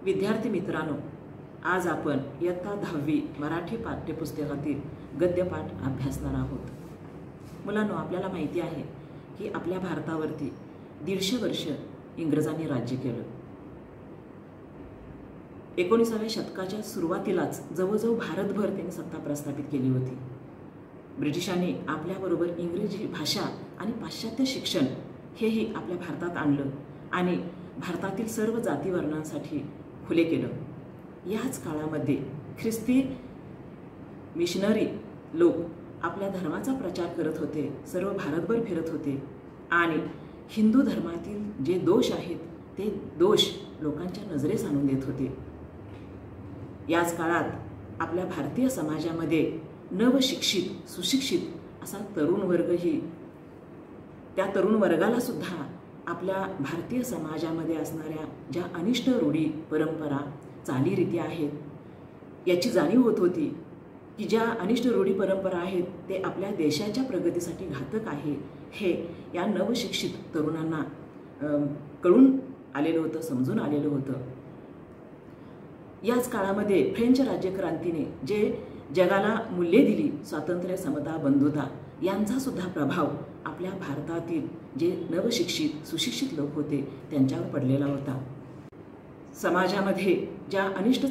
विद्यार्थी मित्रांनो, आज आपण इयत्ता 10वी मराठी पाठ्यपुस्तकातील गद्यपाठ अभ्यासणार आहोत. मुलांनो, आपल्याला माहिती आहे की आपल्या भारतावरती 150 वर्ष इंग्रजांनी राज्य केलं. 19व्या शतकाच्या सुरुवातीलाच जवळजवळ भारतभर त्यांनी सत्ता प्रस्थापित केली होती. ब्रिटिशांनी आपल्याबरोबर इंग्रजी भाषा आणि पाश्चात्य शिक्षण हेही आपल्या भारतात आणलं आणि भारतातील सर्व जाती वर्णांसाठी खुले केलं. याच काळामध्ये ख्रिस्ती मिशनरी लोक आपल्या धर्माचा प्रचार करत होते, सर्व भारतभर फिरत होते आणि हिंदू धर्मातील जे दोष आहेत ते दोष लोकांच्या नजरेस आणून देत होते. याच काळात आपल्या भारतीय समाजामध्ये नवशिक्षित सुशिक्षित असा तरुण वर्गही, त्या तरुण वर्गाला सुद्धा आपल्या भारतीय समाजामध्ये असणाऱ्या ज्या अनिष्ट रूढी परंपरा चालीरीती आहेत याची जाणीव होत होती की ज्या अनिष्ट रूढी परंपरा आहेत ते आपल्या देशाच्या प्रगतीसाठी घातक आहे, हे या नवशिक्षित तरुणांना कळून आलेलं होतं, समजून आलेलं होतं. याच काळामध्ये फ्रेंच राज्यक्रांतीने जे जगाला मूल्ये दिली, स्वातंत्र्य, समता, बंधुता, यांचा सुद्धा प्रभाव आपल्या भारतातील जे नवशिक्षित सुशिक्षित लोक होते त्यांच्यावर पडलेला होता. समाजामध्ये ज्या अनिष्ट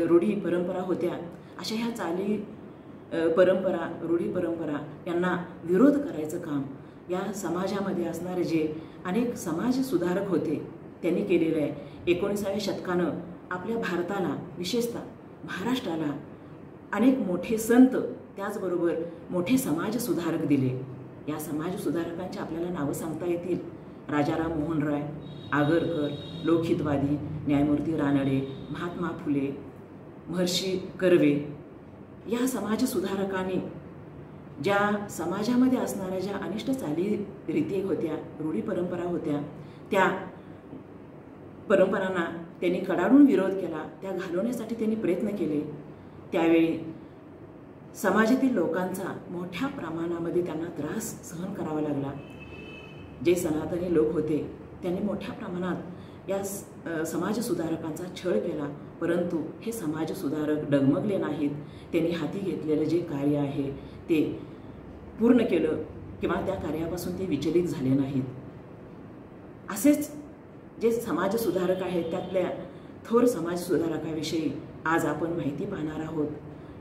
रूढी परंपरा होत्या, अशा ह्या परंपरा, रूढी परंपरा यांना विरोध करायचं काम या समाजामध्ये असणारे जे अनेक समाज सुधारक होते त्यांनी केलेलं आहे. 19व्या शतकानं आपल्या भारताला, विशेषतः महाराष्ट्राला अनेक मोठे संत, त्याचबरोबर मोठे समाज सुधारक दिले. या समाज सुधारकांची आपल्याला नावं सांगता येतील: राजाराम मोहन राय, आगरकर, लोकहितवादी, न्यायमूर्ती रानडे, महात्मा फुले, महर्षी कर्वे. या समाज सुधारकांनी ज्या समाजामध्ये असणाऱ्या ज्या अनिष्ट चालीरीती होत्या, रूढी परंपरा होत्या, त्या परंपरांना त्यांनी कडाडून विरोध केला, त्या घालवण्यासाठी त्यांनी प्रयत्न केले. त्यावेळी समाजातील लोकांचा मोठ्या प्रमाणामध्ये त्यांना त्रास सहन करावा लागला. जे सनातनी लोक होते त्यांनी मोठ्या प्रमाणात या समाज सुधारकांचा छळ केला, परंतु हे समाज सुधारक डगमगले नाहीत. त्यांनी हाती घेतलेलं जे कार्य आहे ते पूर्ण केलं किंवा त्या कार्यापासून ते विचलित झाले नाहीत. असेच जे समाज सुधारक आहेत त्यातल्या थोर समाज सुधारकाविषयी आज आपण माहिती पाहणार आहोत.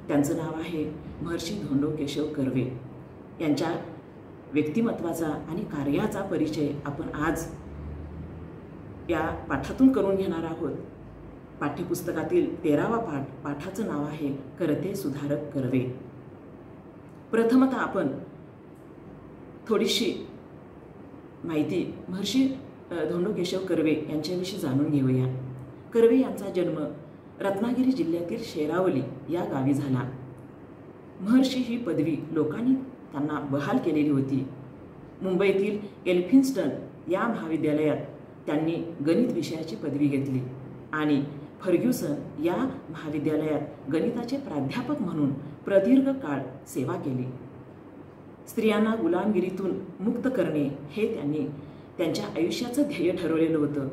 त्यांचं नाव आहे महर्षी धोंडो केशव कर्वे. यांच्या व्यक्तिमत्वाचा आणि कार्याचा परिचय आपण आज या पाठातून करून घेणार आहोत. पाठ्यपुस्तकातील 13वा पाठ, पाठाचं नाव आहे करते सुधारक कर्वे. प्रथमतः आपण थोडीशी माहिती महर्षी धोंडो केशव कर्वे यांच्याविषयी जाणून घेऊया. कर्वे यांचा जन्म रत्नागिरी जिल्ह्यातील शेरावली या गावी झाला. महर्षी ही पदवी लोकांनी त्यांना बहाल केलेली होती. मुंबईतील एल्फिन्स्टन या महाविद्यालयात त्यांनी गणित विषयाची पदवी घेतली आणि फर्ग्युसन या महाविद्यालयात गणिताचे प्राध्यापक म्हणून प्रदीर्घ काळ सेवा केली. स्त्रियांना गुलामगिरीतून मुक्त करणे हे त्यांनी त्यांच्या आयुष्याचं ध्येय ठरवलेलं होतं.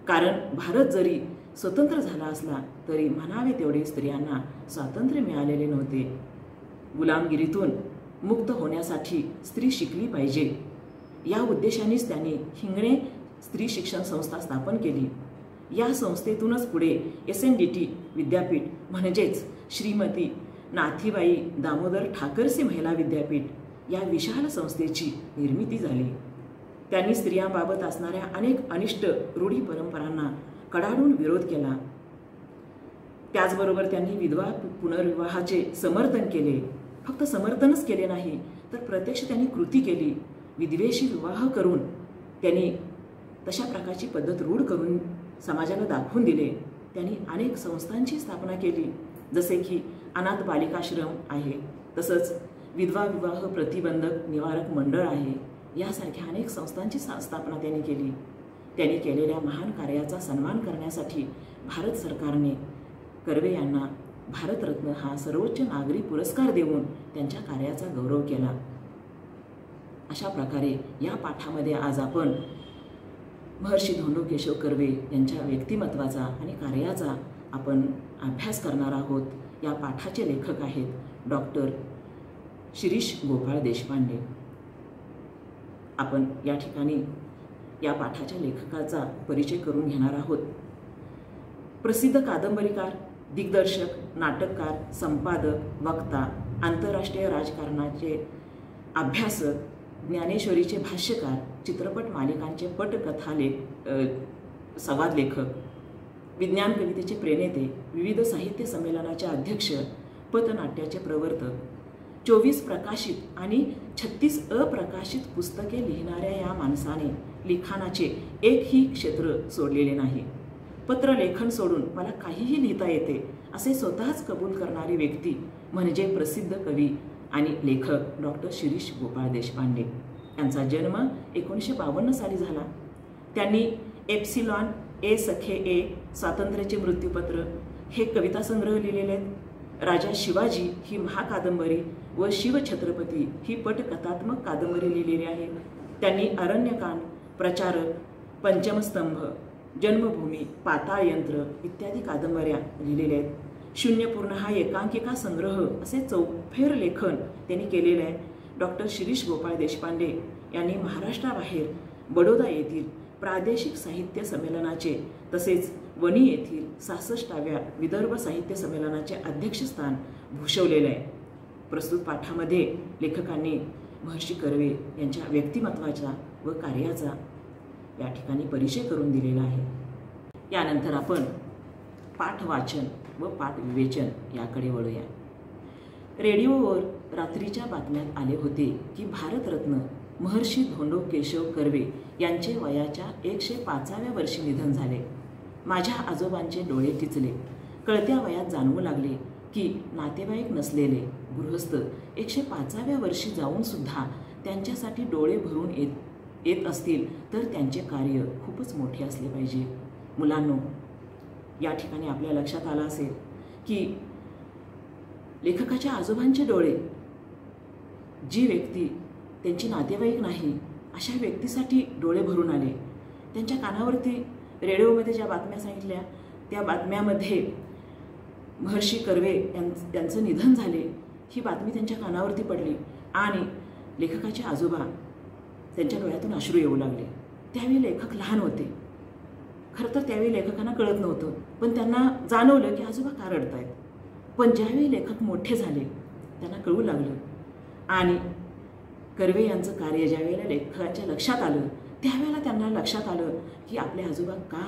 कारण भारत जरी स्वतंत्र झाला असला तरी म्हणावे तेवढे स्त्रियांना स्वातंत्र्य मिळालेले नव्हते. गुलामगिरीतून मुक्त होण्यासाठी स्त्री शिकली पाहिजे या उद्देशानेच त्यांनी हिंगणे स्त्री शिक्षण संस्था स्थापन केली. या संस्थेतूनच पुढे SNDT विद्यापीठ म्हणजेच श्रीमती नाथीबाई दामोदर ठाकरसी महिला विद्यापीठ या विशाल संस्थेची निर्मिती झाली. त्यांनी स्त्रियांबाबत असणाऱ्या अनेक अनिष्ट रूढी परंपरांना कडाडून विरोध केला. त्याचबरोबर त्यांनी विधवा पुनर्विवाहाचे समर्थन केले. फक्त समर्थनच केले नाही तर प्रत्यक्ष त्यांनी कृती केली. विधवेशी विवाह करून त्यांनी तशा प्रकारची पद्धत रूढ करून समाजाला दाखवून दिले. त्यांनी अनेक संस्थांची स्थापना केली, जसे की अनाथ बालिकाश्रम आहे, तसंच विधवा विवाह प्रतिबंधक निवारक मंडळ आहे. यासारख्या अनेक संस्थांची स्थापना त्यांनी केली. त्यांनी केलेल्या महान कार्याचा सन्मान करण्यासाठी भारत सरकारने कर्वे यांना भारतरत्न हा सर्वोच्च नागरी पुरस्कार देऊन त्यांच्या कार्याचा गौरव केला. अशा प्रकारे या पाठामध्ये आज आपण महर्षी धोंडो केशव कर्वे यांच्या व्यक्तिमत्वाचा आणि कार्याचा आपण अभ्यास करणार आहोत. या पाठाचे लेखक आहेत डॉक्टर शिरीष गोपाळ देशपांडे. आपण या ठिकाणी या पाठाच्या लेखकाचा परिचय करून घेणार आहोत. प्रसिद्ध कादंबरीकार, दिग्दर्शक, नाटककार, संपादक, वक्ता, आंतरराष्ट्रीय राजकारणाचे अभ्यासक, ज्ञानेश्वरीचे भाष्यकार, चित्रपट मालिकांचे पटकथा संवाद लेखक, विज्ञान कवितेचे प्रणेते, विविध साहित्य संमेलनाचे अध्यक्ष, पथनाट्याचे प्रवर्तक, 24 प्रकाशित आणि 36 अप्रकाशित पुस्तके लिहिणाऱ्या या माणसाने लिखाणाचे एकही क्षेत्र सोडलेले नाही. पत्रलेखन सोडून मला काहीही लिहिता येते असे स्वतःच कबूल करणारी व्यक्ती म्हणजे प्रसिद्ध कवी आणि लेखक डॉक्टर शिरीष गोपाळ देशपांडे. यांचा जन्म 1952 साली झाला. त्यांनी एप्सिलॉन, ए सखे ए, स्वातंत्र्याचे मृत्यूपत्र हे कविता संग्रह लिहिलेले आहेत. राजा शिवाजी ही महाकादंबरी व शिवछत्रपती ही पटकथात्मक कादंबरी लिहिलेली आहे. त्यांनी अरण्यकांड, प्रचारक, पंचमस्तंभ, जन्मभूमी, पाताळयंत्र इत्यादी कादंबऱ्या लिहिलेल्या आहेत. शून्यपूर्ण हा एकांकिका संग्रह असे चौफेर लेखन त्यांनी केलेले आहे. डॉक्टर शिरीष गोपाळ देशपांडे यांनी महाराष्ट्राबाहेर बडोदा येथील प्रादेशिक साहित्य संमेलनाचे तसेच वणी येथील 66व्या विदर्भ साहित्य संमेलनाचे अध्यक्षस्थान भूषवलेले आहे. प्रस्तुत पाठामध्ये लेखकांनी महर्षी कर्वे यांच्या व्यक्तिमत्वाचा व कार्याचा या ठिकाणी परिचय करून दिलेला आहे. यानंतर आपण पाठ वाचन व पाठ विवेचन याकडे वळूया. रेडिओवर रात्रीच्या बातम्यात आले होते की भारतरत्न महर्षी धोंडो केशव कर्वे यांचे वयाच्या 105व्या वर्षी निधन झाले. माझ्या आजोबांचे डोळे टिचले. कळत्या वयात जाणवू लागले की नातेवाईक नसलेले गृहस्थ 105व्या वर्षी जाऊन सुद्धा त्यांच्यासाठी डोळे भरून येत असतील तर त्यांचे कार्य खूपच मोठे असले पाहिजे. मुलांनो, या ठिकाणी आपल्या लक्षात आलं असेल की लेखकाच्या आजोबांचे डोळे, जी व्यक्ती त्यांची नातेवाईक नाही अशा व्यक्तीसाठी डोळे भरून आले. त्यांच्या कानावरती रेडिओमध्ये ज्या बातम्या सांगितल्या त्या बातम्यामध्ये महर्षी कर्वे यांचं निधन झाले ही बातमी त्यांच्या कानावरती पडली आणि लेखकाचे आजोबा त्यांच्या डोळ्यातून अश्रू येऊ लागले. त्यावेळी लेखक लहान होते. खरं तर त्यावेळी लेखकांना कळत नव्हतं, पण त्यांना जाणवलं की आजोबा का रडतायत. पण ज्यावेळी लेखक मोठे झाले त्यांना कळू लागलं आणि कर्वे यांचं कार्य ज्यावेळेला लेखकाच्या लक्षात आलं त्यावेळेला त्यांना लक्षात आलं की आपले आजोबा का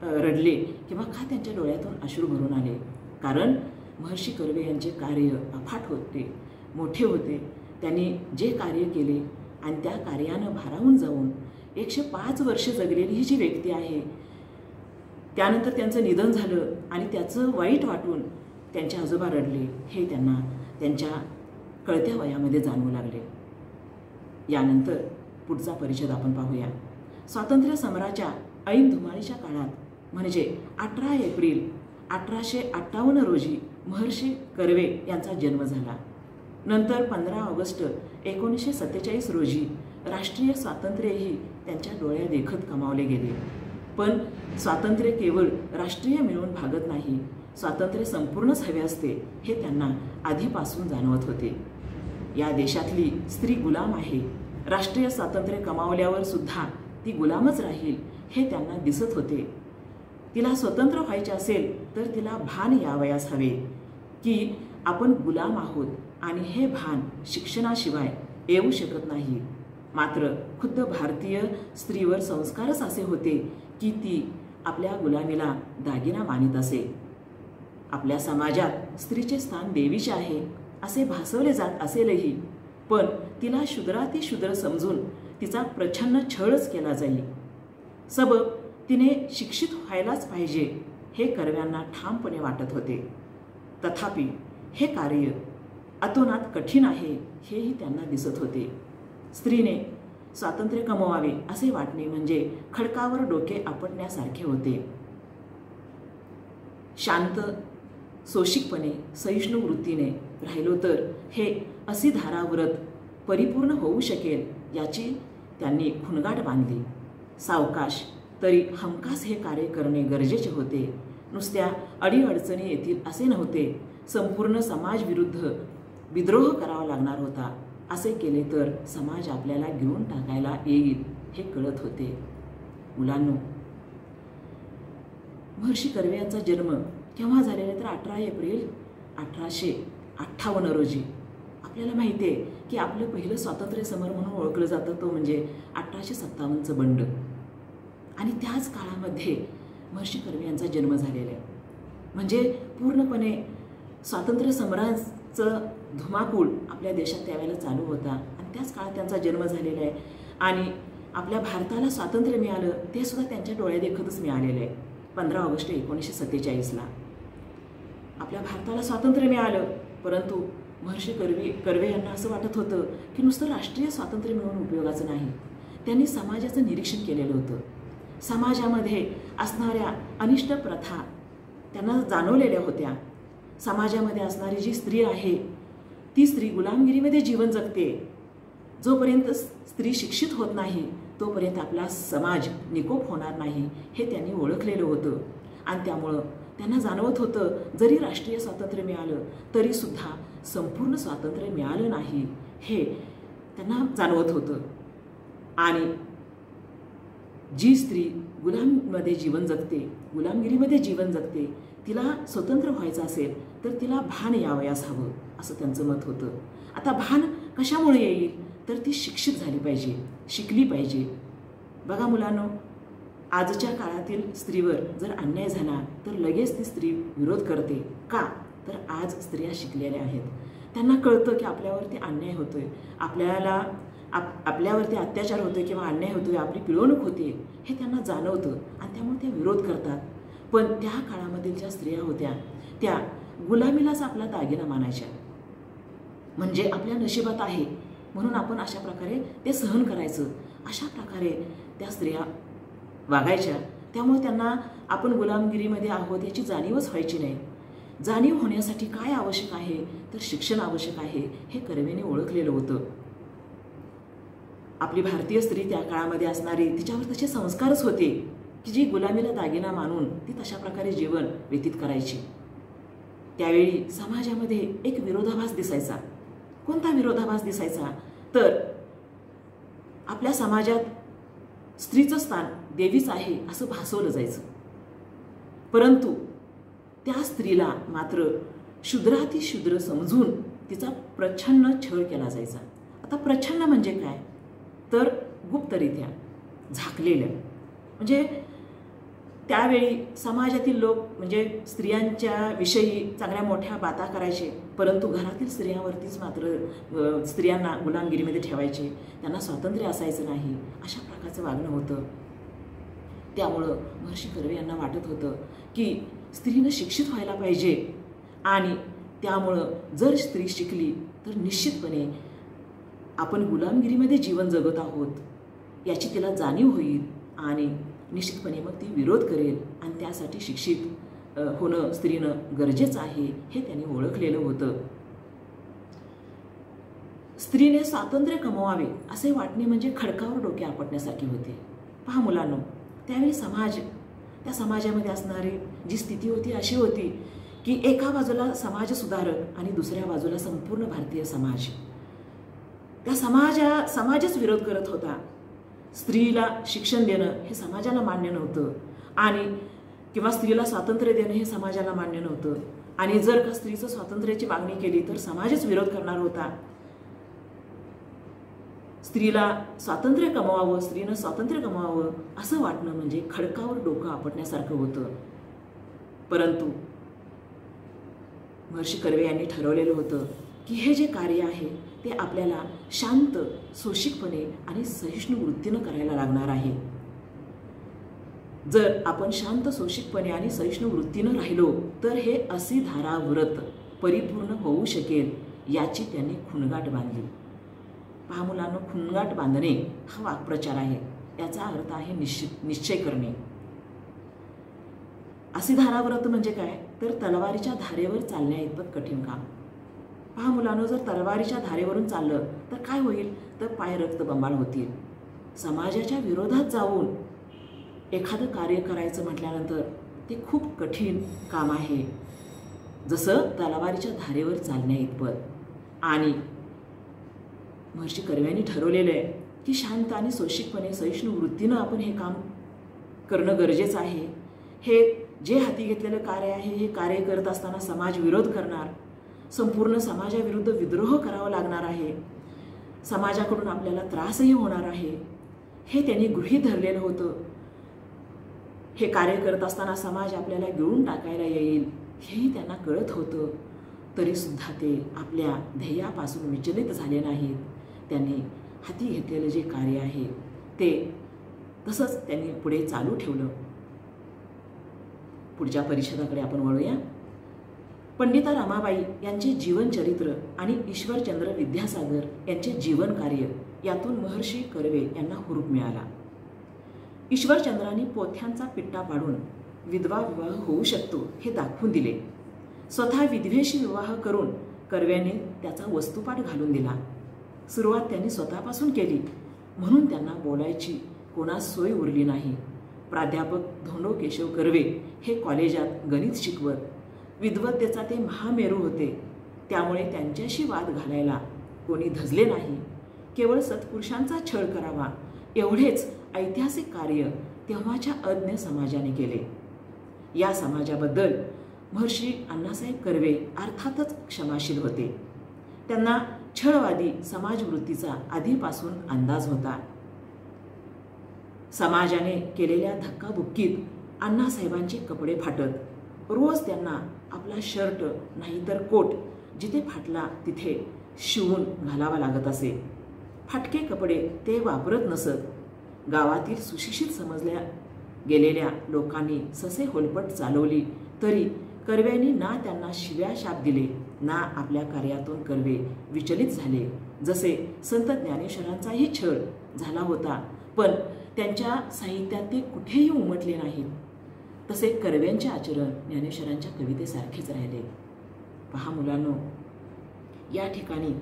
रडले किंवा का त्यांच्या डोळ्यातून अश्रू भरून आले. कारण महर्षी कर्वे यांचे कार्य अफाट होते, मोठे होते. त्यांनी जे कार्य केले आणि त्या कार्यानं भारावून जाऊन 105 वर्ष जगलेली ही जी व्यक्ती आहे, त्यानंतर त्यांचं निधन झालं आणि त्याचं वाईट वाटून त्यांचे आजोबा रडले हे त्यांना त्यांच्या कळत्या वयामध्ये जाणवू लागले. यानंतर पुढचा परिच्छेद आपण पाहूया. स्वातंत्र्य समराच्या ऐन धुमाळीच्या काळात म्हणजे 18 एप्रिल 1858 रोजी महर्षी कर्वे यांचा जन्म झाला. नंतर 15 ऑगस्ट 1947 रोजी राष्ट्रीय स्वातंत्र्यही त्यांच्या डोळ्यादेखत कमावले गेले. पण स्वातंत्र्य केवळ राष्ट्रीय मिळून भागत नाही, स्वातंत्र्य संपूर्णच हवे असते हे त्यांना आधीपासून जाणवत होते. या देशातली स्त्री गुलाम आहे, राष्ट्रीय स्वातंत्र्य कमावल्यावर सुद्धा ती गुलामच राहील हे त्यांना दिसत होते. तिला स्वतंत्र व्हायचे असेल तर तिला भान यावयास हवे की आपण गुलाम आहोत आणि हे भान शिक्षणाशिवाय येऊ शकत नाही. मात्र खुद्द भारतीय स्त्रीवर संस्कारच असे होते की ती आपल्या गुलामीला दागिना मानित असे. आपल्या समाजात स्त्रीचे स्थान देवीचे आहे असे भासवले जात असेलही, पण तिला शूद्रातिशूद्र समजून तिचा प्रच्छन्न छळच केला जाईल. सबब तिने शिक्षित व्हायलाच पाहिजे हे कर्व्यांना ठामपणे वाटत होते. तथापि हे कार्य अतोनात कठीण आहे हेही त्यांना दिसत होते. स्त्रीने स्वातंत्र्य कमवावे असे वाटणे म्हणजे खडकावर डोके आपटण्यासारखे होते. शांत सोशिकपणे सहिष्णू वृत्तीने राहिलो तर हे असिधारा व्रत परिपूर्ण होऊ शकेल याची त्यांनी खुणगाठ बांधली. सावकाश तरी हमखास हे कार्य करणे गरजेचे होते. नुसत्या अडीअडचणी येतील असे नव्हते. संपूर्ण समाजविरुद्ध विद्रोह करावा लागणार होता. असे केले तर समाज आपल्याला गिळून टाकायला येईल हे कळत होते. मुलांनो, महर्षी कर्वे यांचा जन्म केव्हा झालेला तर 18 एप्रिल 1858 रोजी. आपल्याला माहिती आहे की आपलं पहिलं स्वातंत्र्य समर म्हणून ओळखलं जातं तो म्हणजे 1857चं बंड. आणि त्याच काळामध्ये महर्षी कर्वे यांचा जन्म झालेला आहे. म्हणजे पूर्णपणे स्वातंत्र्य समराचं धुमाकूळ आपल्या देशात त्यावेळेला चालू होता आणि त्याच काळात त्यांचा जन्म झालेला आहे. आणि आपल्या भारताला स्वातंत्र्य मिळालं ते सुद्धा त्यांच्या डोळ्यादेखतच मिळालेलं आहे. 15 ऑगस्ट 1947ला आपल्या भारताला स्वातंत्र्य मिळालं. परंतु महर्षी कर्वे यांना असं वाटत होतं की नुसतं राष्ट्रीय स्वातंत्र्य मिळवून उपयोगाचं नाही. त्यांनी समाजाचं निरीक्षण केलेलं होतं. समाजामध्ये असणाऱ्या अनिष्ट प्रथा त्यांना जाणवलेल्या होत्या. समाजामध्ये असणारी जी स्त्री आहे ती स्त्री गुलामगिरीमध्ये जीवन जगते. जोपर्यंत स्त्री शिक्षित होत नाही तोपर्यंत आपला समाज निकोप होणार नाही हे त्यांनी ओळखलेलं होतं. आणि त्यामुळं त्यांना जाणवत होतं जरी राष्ट्रीय स्वातंत्र्य मिळालं तरीसुद्धा संपूर्ण स्वातंत्र्य मिळालं नाही हे त्यांना जाणवत होतं. आणि जी स्त्री गुलाममध्ये जीवन जगते, गुलामगिरीमध्ये जीवन जगते, तिला स्वतंत्र व्हायचं असेल तर तिला भान यावयास हवं असं त्यांचं मत होतं. आता भान कशामुळे येईल तर ती शिक्षित झाली पाहिजे, शिकली पाहिजे. बघा मुलांनो, आजच्या काळातील स्त्रीवर जर अन्याय झाला तर लगेच ती स्त्री विरोध करते. का तर आज स्त्रिया शिकलेल्या आहेत. त्यांना कळतं की आपल्यावरती अन्याय होतोय, आपल्यावरती अत्याचार होतोय किंवा अन्याय होतोय, आपली पिळवणूक होते हे त्यांना जाणवतं आणि त्यामुळे त्या विरोध करतात. पण त्या काळामधील ज्या स्त्रिया होत्या त्या गुलामीलाच आपला दागिना मानायच्या. म्हणजे आपल्या नशिबात आहे म्हणून आपण अशा प्रकारे ते सहन करायचं, अशा प्रकारे त्या स्त्रिया वागायच्या. त्यामुळे त्यांना आपण गुलामगिरीमध्ये आहोत याची जाणीवच व्हायची नाही. जाणीव होण्यासाठी काय आवश्यक आहे तर शिक्षण आवश्यक आहे हे कर्वेने ओळखलेलं होतं. आपली भारतीय स्त्री त्या काळामध्ये असणारी तिच्यावर तसे संस्कारच होते की जी गुलामीला दागिना मानून ती तशा प्रकारे जीवन व्यतीत करायची. त्यावेळी समाजामध्ये एक विरोधाभास दिसायचा. कोणता विरोधाभास दिसायचा तर आपल्या समाजात स्त्रीचं स्थान देवीच आहे असं भासवलं जायचं. परंतु त्या स्त्रीला मात्र शूद्रातिशूद्र समजून तिचा प्रच्छन्न छळ केला जायचा. आता प्रच्छन्न म्हणजे काय तर गुप्तरित्या झाकलेलं. म्हणजे त्यावेळी समाजातील लोक म्हणजे स्त्रियांच्या विषयी चांगल्या मोठ्या बाता करायचे, परंतु घरातील स्त्रियांवरतीच मात्र स्त्रियांना गुलामगिरीमध्ये ठेवायचे, त्यांना स्वातंत्र्य असायचं नाही, अशा प्रकारचं वागणं होतं. त्यामुळं महर्षी कर्वे यांना वाटत होतं की स्त्रीनं शिक्षित व्हायला पाहिजे आणि त्यामुळं जर स्त्री शिकली तर निश्चितपणे आपण गुलामगिरीमध्ये जीवन जगत आहोत याची तिला जाणीव होईल आणि निश्चितपणे मग ती विरोध करेल आणि त्यासाठी शिक्षित होणं स्त्रीनं गरजेचं आहे हे त्यांनी ओळखलेलं होतं. स्त्रीने स्वातंत्र्य कमवावे असे वाटणे म्हणजे खडकावर डोके आपटण्यासारखे होते. पहा मुलांनो, त्यावेळी त्या समाजामध्ये असणारी जी स्थिती होती अशी होती की एका बाजूला समाज सुधारक आणि दुसऱ्या बाजूला संपूर्ण भारतीय समाज. त्या समाजच विरोध करत होता. स्त्रीला शिक्षण देणं हे समाजाला मान्य नव्हतं आणि किंवा स्त्रीला स्वातंत्र्य देणं हे समाजाला मान्य नव्हतं. आणि जर का स्त्रीचं स्वातंत्र्याची मागणी केली तर समाजच विरोध करणार होता. स्त्रीला स्वातंत्र्य कमवावं, स्त्रीनं स्वातंत्र्य कमवावं असं वाटणं म्हणजे खडकावर डोकं आपटण्यासारखं होतं. परंतु महर्षी कर्वे यांनी ठरवलेलं होतं की हे जे कार्य आहे ते आपल्याला शांत, सोशिकपणे आणि सहिष्णू वृत्तीनं करायला लागणार आहे. जर आपण शांत, सोशिकपणे आणि सहिष्णू वृत्तीनं राहिलो तर हे असीधारा व्रत परिपूर्ण होऊ शकेल याची त्यांनी खुणगाठ बांधली. पहा मुलांनो, खुणगाठ बांधणे हा वाक्प्रचार आहे. याचा अर्थ आहे निश्चय करणे. असीधारा व्रत म्हणजे काय तर तलवारीच्या धारेवर चालण्या इतपत कठीण काम. पहा मुलांनो, जर तलवारीच्या धारेवरून चाललं तर काय होईल तर पाय रक्तबंबाळ होतील. समाजाच्या विरोधात जाऊन एखादं कार्य करायचं म्हटल्यानंतर ते खूप कठीण काम आहे, जसं तलवारीच्या धारेवर चालण्या इतपत. आणि महर्षी कर्व्यांनी ठरवलेलं आहे की शांत आणि सोशिकपणे सहिष्णू वृत्तीनं आपण हे काम करणं गरजेचं आहे. हे जे हाती घेतलेलं कार्य आहे, हे कार्य करत असताना समाज विरोध करणार, संपूर्ण समाजाविरुद्ध विद्रोह करावा लागणार आहे, समाजाकडून आपल्याला त्रासही होणार आहे, हे त्यांनी गृहीत धरलेलं होतं. हे कार्य करत असताना समाज आपल्याला गिळून टाकायला येईल हेही त्यांना कळत होतं. तरीसुद्धा ते आपल्या ध्येयापासून विचलित झाले नाहीत. त्यांनी हाती घेतलेलं जे कार्य आहे ते तसंच त्यांनी पुढे चालू ठेवलं. पुढच्या परिषदाकडे आपण वळूया. पंडिता रमाबाई यांचे जीवनचरित्र आणि ईश्वरचंद्र विद्यासागर यांचे जीवन कार्य यातून महर्षी कर्वे यांना हुरूप मिळाला. ईश्वरचंद्रांनी पोथ्यांचा पिट्टा पाडून विधवा विवाह होऊ शकतो हे दाखवून दिले. स्वतः विधवेशी विवाह करून कर्व्यांनी त्याचा वस्तुपाठ घालून दिला. सुरुवात त्यांनी स्वतःपासून केली, म्हणून त्यांना बोलायची कोणास सोय उरली नाही. प्राध्यापक धोंडो केशव कर्वे हे कॉलेजात गणित शिकवत. विद्वत्तेचा ते महामेरू होते, त्यामुळे त्यांच्याशी वाद घालायला कोणी धजले नाही. केवळ सत्पुरुषांचा छळ करावा एवढेच ऐतिहासिक कार्य तेव्हाच्या अज्ञ समाजाने केले. या समाजाबद्दल महर्षी अण्णासाहेब कर्वे अर्थातच क्षमाशील होते. त्यांना छळवादी समाजवृत्तीचा आधीपासून अंदाज होता. समाजाने केलेल्या धक्काबुक्कीत अण्णासाहेबांचे कपडे फाटत. रोज त्यांना आपला शर्ट नाहीतर कोट जिथे फाटला तिथे शिवून घालावा लागत असे. फाटके कपडे ते वापरत नसत. गावातील सुशिक्षित समजल्या गेलेल्या लोकांनी ससे होलपट चालवली तरी कर्व्यांनी ना त्यांना शिव्या शाप दिले ना आपल्या कार्यातून कर्वे विचलित झाले. जसे संत ज्ञानेश्वरांचाही छळ झाला होता, पण त्यांच्या साहित्यात ते कुठेही उमटले नाहीत. तसे कर्व्यांचे आचरण ज्ञानेश्वरांच्या कवितेसारखेच राहिले. पहा मुलांनो, या ठिकाणी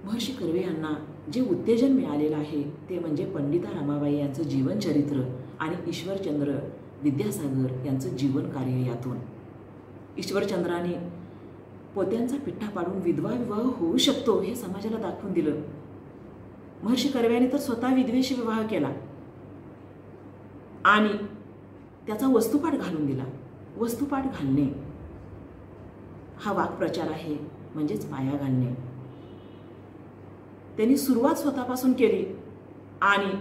महर्षी कर्वे यांना जे उत्तेजन मिळालेलं आहे ते म्हणजे पंडिता रमाबाई यांचं जीवनचरित्र आणि ईश्वरचंद्र विद्यासागर यांचं जीवन कार्य. यातून ईश्वरचंद्राने पोत्यांचा पिट्टा पाडून विधवा विवाह होऊ शकतो हे समाजाला दाखवून दिलं. महर्षी कर्व्यांनी तर स्वतः विधवेशी विवाह केला आणि त्याचा वस्तुपाठ घालून दिला. वस्तुपाठ घालणे हा वाक्प्रचार आहे, म्हणजेच पाया घालणे. त्यांनी सुरुवात स्वतःपासून केली आणि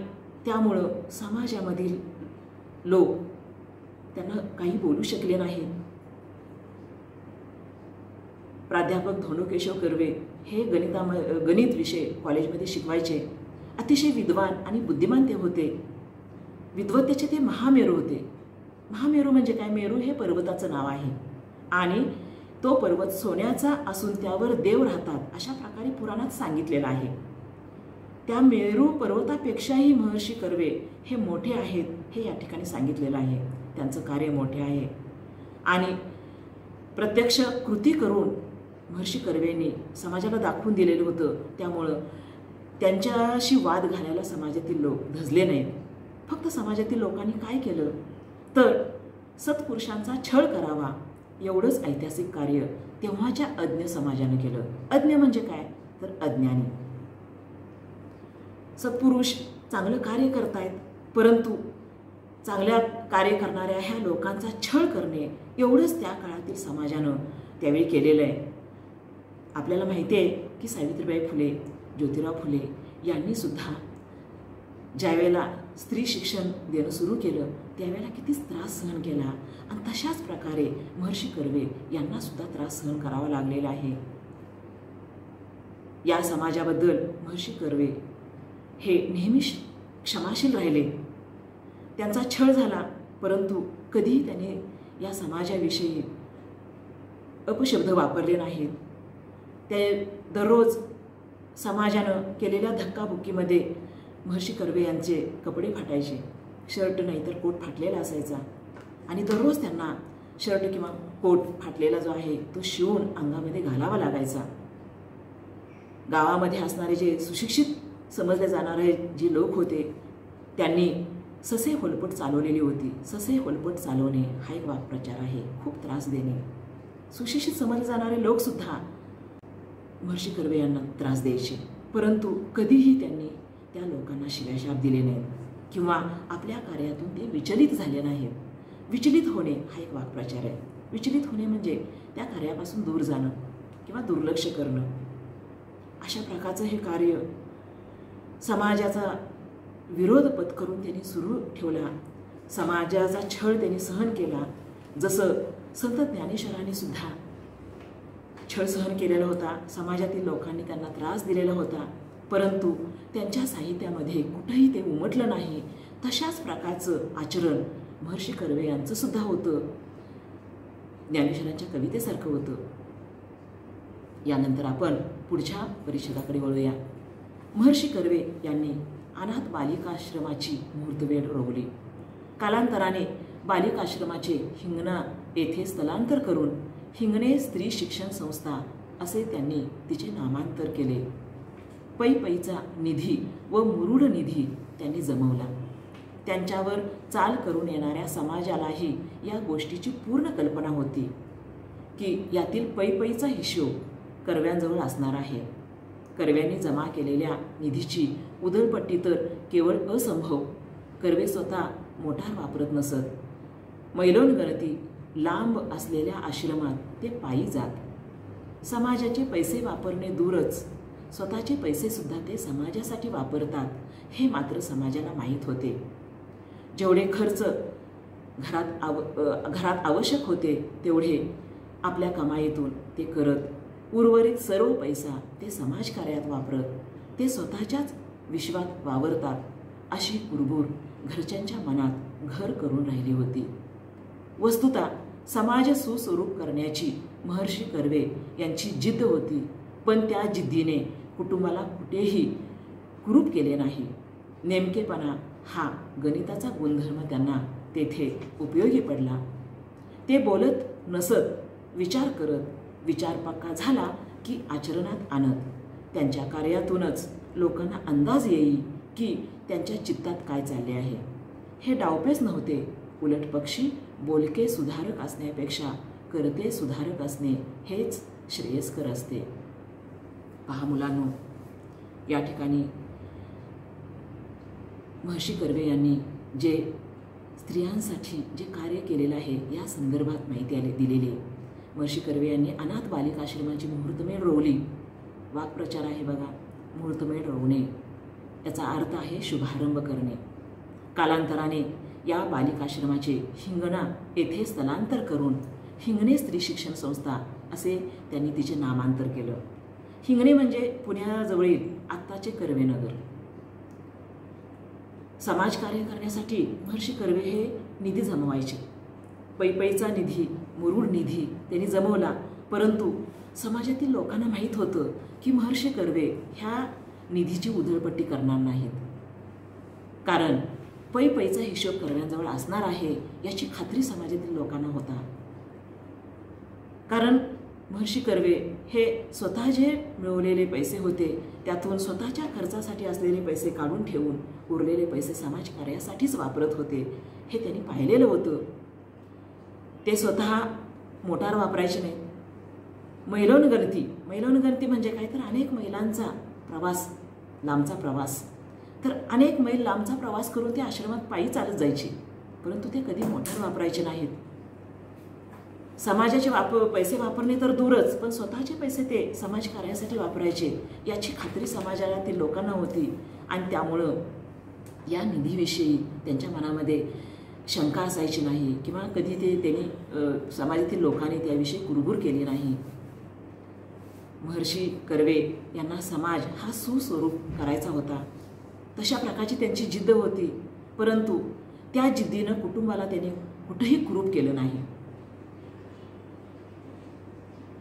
त्यामुळं समाजामधील लोक त्यांना काही बोलू शकले नाहीत. प्राध्यापक धोंडो केशव कर्वे हे गणित विषय कॉलेजमध्ये शिकवायचे. अतिशय विद्वान आणि बुद्धिमान ते होते. विद्वत्तेचे ते महामेरू होते. महामेरू म्हणजे काय? मेरू हे पर्वताचं नाव आहे आणि तो पर्वत सोन्याचा असून त्यावर देव राहतात अशा प्रकारे पुराणात सांगितलेलं आहे. त्या मेरू पर्वतापेक्षाही महर्षी कर्वे हे मोठे आहेत हे या ठिकाणी सांगितलेलं आहे. त्यांचं कार्य मोठे आहे आणि प्रत्यक्ष कृती करून महर्षी कर्वेंनी समाजाला दाखवून दिलेलं होतं. त्यामुळं त्यांच्याशी वाद घालायला समाजातील लोक धजले नाहीत. फक्त समाजातील लोकांनी काय केलं तर सत्पुरुषांचा छळ करावा एवढंच ऐतिहासिक कार्य तेव्हाच्या अज्ञ समाजाने केलं. अज्ञ म्हणजे काय तर अज्ञानी. सत्पुरुष चांगलं कार्य करतायत, परंतु चांगल्या कार्य करणाऱ्या ह्या लोकांचा छळ करणे एवढंच त्या काळातील समाजानं त्यावेळी केलेलं आहे. आपल्याला माहिती आहे की सावित्रीबाई फुले, ज्योतिराव फुले यांनी सुद्धा ज्यावेळेला स्त्री शिक्षण देणं सुरू केलं त्यावेळेला कितीच त्रास सहन केला आणि तशाच प्रकारे महर्षी कर्वे यांना सुद्धा त्रास सहन करावा लागलेला आहे. या समाजाबद्दल महर्षी कर्वे हे नेहमी क्षमाशील राहिले. त्यांचा छळ झाला, परंतु कधीही त्यांनी या समाजाविषयी अपशब्द वापरले नाहीत. ते दररोज समाजानं केलेल्या धक्काबुक्कीमध्ये महर्षी कर्वे यांचे कपडे फाटायचे. शर्ट नाही तर कोट फाटलेला असायचा आणि दररोज त्यांना शर्ट किंवा कोट फाटलेला जो आहे तो शिवून अंगामध्ये घालावा लागायचा. गावामध्ये असणारे जे सुशिक्षित समजले जाणारे जे लोक होते त्यांनी ससे होलपट चालवलेली होती. ससे होलपट चालवणे हा एक वाक्प्रचार आहे. खूप त्रास देणे. सुशिक्षित समजले जाणारे लोकसुद्धा महर्षी कर्वे यांना त्रास द्यायचे, परंतु कधीही त्यांनी त्या लोकांना शिव्याशाप दिले नाहीत किंवा आपल्या कार्यातून ते विचलित झाले नाहीत. विचलित होणे हा एक वाक्प्रचार आहे. विचलित होणे म्हणजे त्या कार्यापासून दूर जाणं किंवा दुर्लक्ष करणं. अशा प्रकारचं हे कार्य समाजाचा विरोध पत्करून त्यांनी सुरू ठेवला. समाजाचा छळ त्यांनी सहन केला. जसं संत ज्ञानेश्वरांनी सुद्धा छळ सहन केलेला होता. समाजातील लोकांनी त्यांना त्रास दिलेला होता, परंतु त्यांच्या साहित्यामध्ये कुठंही ते उमटलं नाही. तशाच प्रकारचं आचरण महर्षी कर्वे यांचं सुद्धा होतं. ज्ञानेश्वरांच्या कवितेसारखं होतं. यानंतर आपण पुढच्या परिच्छेदाकडे वळूया. महर्षी कर्वे यांनी अनाथ बालिकाश्रमाची मुहूर्तमेढ रोवली. कालांतराने बालिकाश्रमाचे हिंगणा येथे स्थलांतर करून हिंगणे स्त्री शिक्षण संस्था असे त्यांनी तिचे नामांतर केले. पैचा निधी व मुरुड निधी त्यांनी जमवला. त्यांच्यावर चाल करून येणाऱ्या समाजालाही या गोष्टीची पूर्ण कल्पना होती की यातील पैचा हिशोब कर्व्यांजवळ असणार आहे. कर्व्यांनी जमा केलेल्या निधीची उधळपट्टी तर केवळ असंभव. कर्वे स्वतः मोटार वापरत नसत. मैलोनगणती लांब असलेल्या आश्रमात ते पायी जात. समाजाचे पैसे वापरणे दूरच, स्वतःचे पैसेसुद्धा ते समाजासाठी वापरतात हे मात्र समाजाला माहीत होते. जेवढे खर्च घरात आवश्यक होते तेवढे आपल्या कमाईतून ते करत, उर्वरित सर्व पैसा ते समाजकार्यात वापरत, ते स्वतःच्याच विश्वात वावरतात अशी कुरबुर घरच्यांच्या मनात घर करून राहिली होती. वस्तुतः समाज सुस्वरूप करण्याची महर्षी कर्वे यांची जिद्द होती, पण त्या जिद्दीने कुटुंबाला कुठेही कुरूप केले नाही. नेमकेपणा हा गणिताचा गुणधर्म त्यांना तेथे उपयोगी पडला. ते बोलत नसत, विचार करत, विचार पक्का झाला की आचरणात आणत. त्यांच्या कार्यातूनच लोकांना अंदाज येईल की त्यांच्या चित्तात काय चालले आहे. हे डावपेच नव्हते, उलट पक्षी बोलके सुधारक असण्यापेक्षा करते सुधारक असणे हेच श्रेयस्कर असते. पहा मुलांनो, या ठिकाणी महर्षी कर्वे यांनी जे स्त्रियांसाठी जे कार्य केलेलं आहे या संदर्भात माहिती दिलेली आहे. महर्षी कर्वे यांनी अनाथ बालिकाश्रमाची मुहूर्तमेढ रोवली. वाक्प्रचार आहे बघा, मुहूर्तमेढ रोवणे याचा अर्थ आहे शुभारंभ करणे. कालांतराने या बालिकाश्रमाचे हिंगणा येथे स्थलांतर करून हिंगणे स्त्री शिक्षण संस्था असे त्यांनी तिचे नामांतर केलं. हिंगणे म्हणजे पुण्याजवळील आत्ताचे कर्वेनगर. समाजकार्य करण्यासाठी महर्षी कर्वे हे निधी जमवायचे. पैचा निधी, मुरुड निधी त्यांनी जमवला, परंतु समाजातील लोकांना माहीत होतं की महर्षी कर्वे ह्या निधीची उधळपट्टी करणार नाहीत, कारण पैचा हिशोब कर्व्यांजवळ असणार आहे याची खात्री समाजातील लोकांना होता. कारण महर्षी कर्वे हे स्वतः जे मिळवलेले पैसे होते त्यातून स्वतःच्या खर्चासाठी असलेले पैसे काढून ठेवून उरलेले पैसे समाजकार्यासाठीच वापरत होते हे त्यांनी पाहिलेलं होतं. ते स्वतः मोटार वापरायचे नाहीत. मैलोनगणती म्हणजे काय तर अनेक मैलांचा प्रवास, लांबचा प्रवास. तर अनेक मैल लांबचा प्रवास करून ते आश्रमात पायी चालत जायचे, परंतु ते कधी मोटार वापरायचे नाहीत. समाजाचे पैसे वापरणे तर दूरच, पण स्वतःचे पैसे ते समाजकार्यासाठी वापरायचे याची खात्री समाजातील लोकांना होती. आणि त्यामुळं या निधीविषयी त्यांच्या मनामध्ये शंका असायची नाही किंवा कधी त्यांनी समाजातील लोकांनी त्याविषयी कुरबुर केली नाही. महर्षी कर्वे यांना समाज हा सुस्वरूप करायचा होता, तशा प्रकारची त्यांची जिद्द होती, परंतु त्या जिद्दीनं कुटुंबाला त्यांनी कुठंही कुरूप केलं नाही.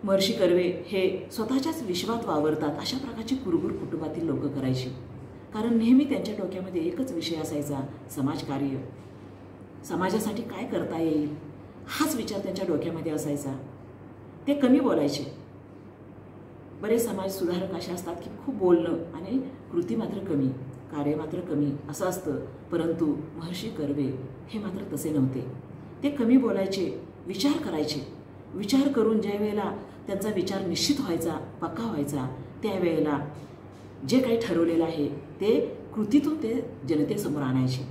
महर्षी कर्वे हे स्वतःच्याच विश्वात वावरतात अशा प्रकारची कुरबुर कुटुंबातील लोक करायची, कारण नेहमी त्यांच्या डोक्यामध्ये एकच विषय असायचा, समाजकार्य. समाजासाठी काय करता येईल हाच विचार त्यांच्या डोक्यामध्ये असायचा. ते कमी बोलायचे. बरेच समाज सुधारक असे असतात की खूप बोलणं आणि कृती मात्र कमी, कार्य मात्र कमी असं असतं. परंतु महर्षी कर्वे हे मात्र तसे नव्हते. ते कमी बोलायचे, विचार करायचे. विचार करून ज्या वेळेला त्यांचा विचार निश्चित व्हायचा, पक्का व्हायचा, त्यावेळेला जे काही ठरवलेलं आहे ते कृतीतून ते जनतेसमोर आणायचे.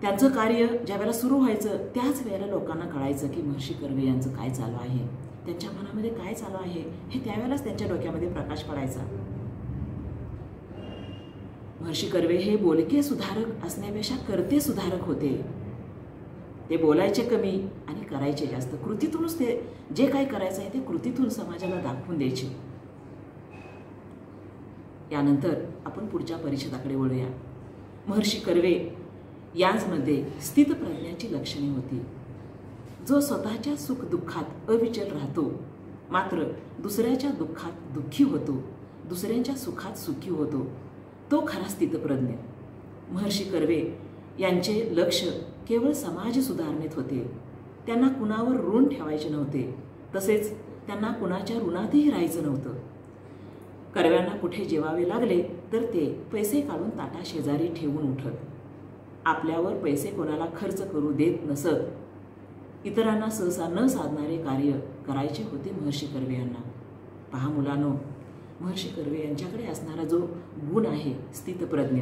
त्यांचं कार्य ज्या वेळेला सुरू व्हायचं त्याच वेळेला लोकांना कळायचं की महर्षी कर्वे यांचं काय चालू आहे, त्यांच्या मनामध्ये काय चालू आहे हे त्यावेळेलाच त्यांच्या डोक्यामध्ये प्रकाश पडायचा. महर्षी कर्वे हे बोलके सुधारक असण्यापेक्षा करते सुधारक होते. ते बोलायचे कमी आणि करायचे जास्त. कृतीतूनच ते जे काही करायचं आहे ते कृतीतून समाजाला दाखवून द्यायचे. यानंतर आपण पुढच्या परिच्छेदाकडे वळूया. महर्षी कर्वे यांमध्ये स्थितप्रज्ञाची लक्षणे होती. जो स्वतःच्या सुखदुःखात अविचल राहतो, मात्र दुसऱ्याच्या दुःखात दुःखी होतो, दुसऱ्यांच्या सुखात सुखी होतो, तो खरा स्थितप्रज्ञ. महर्षी कर्वे यांचे लक्ष केवळ समाज सुधारणेत होते. त्यांना कुणावर ऋण ठेवायचे नव्हते, तसेच त्यांना कुणाच्या ऋणातही राहायचं नव्हतं. कर्व्यांना कुठे जेवावे लागले तर ते पैसे काढून ताटा शेजारी ठेवून उठत. आपल्यावर पैसे कोणाला खर्च करू देत नसत. इतरांना सहसा न साधणारे कार्य करायचे होते महर्षी कर्वे यांना. पहा मुलांनो, महर्षी कर्वे यांच्याकडे असणारा जो गुण आहे स्थितप्रज्ञ.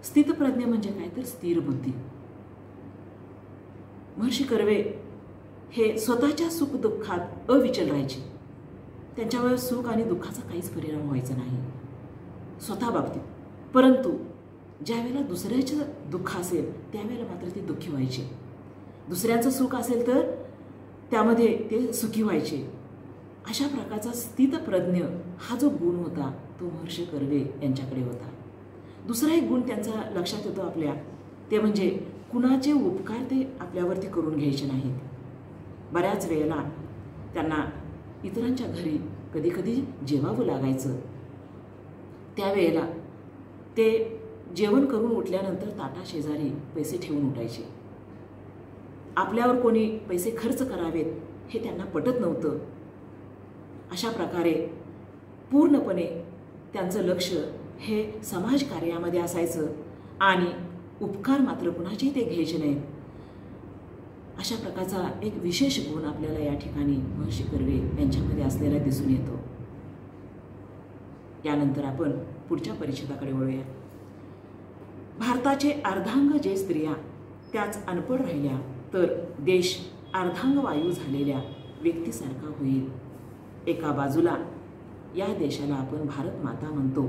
स्थितप्रज्ञ म्हणजे काय तर स्थिर बुद्धी. महर्षी कर्वे हे स्वतःच्या सुखदुःखात अविचल राहायचे. त्यांच्यावर सुख आणि दुःखाचा काहीच परिणाम व्हायचा नाही स्वतः बाबतीत. परंतु ज्यावेळेला दुसऱ्याचं दुःख असेल त्यावेळेला मात्र ते दुःखी व्हायचे. दुसऱ्यांचं सुख असेल तर त्यामध्ये ते सुखी व्हायचे. अशा प्रकारचा स्थितप्रज्ञ हा जो गुण होता तो महर्षी कर्वे यांच्याकडे होता. दुसरा एक गुण त्यांचा लक्षात येतो आपल्या, ते म्हणजे कुणाचे उपकार ते आपल्यावरती करून घ्यायचे नाहीत. बऱ्याच वेळेला त्यांना इतरांच्या घरी कधी कधी जेवावं लागायचं. त्यावेळेला ते जेवण करून उठल्यानंतर ताटा शेजारी पैसे ठेवून उठायचे. आपल्यावर कोणी पैसे खर्च करावेत हे त्यांना पटत नव्हतं. अशा प्रकारे पूर्णपणे त्यांचं लक्ष हे समाजकार्यामध्ये असायचं आणि उपकार मात्र कुणाचेही ते घ्यायचे नाहीत. अशा प्रकारचा एक विशेष गुण आपल्याला या ठिकाणी महर्षी कर्वे यांच्यामध्ये असलेला दिसून येतो. यानंतर आपण पुढच्या परिच्छेदाकडे वळूया. भारताचे अर्धांग जे स्त्रिया त्याच अनपढ राहिल्या तर देश अर्धांग वायू झालेल्या व्यक्तीसारखा होईल. एका बाजूला या देशाला आपण भारत माता म्हणतो,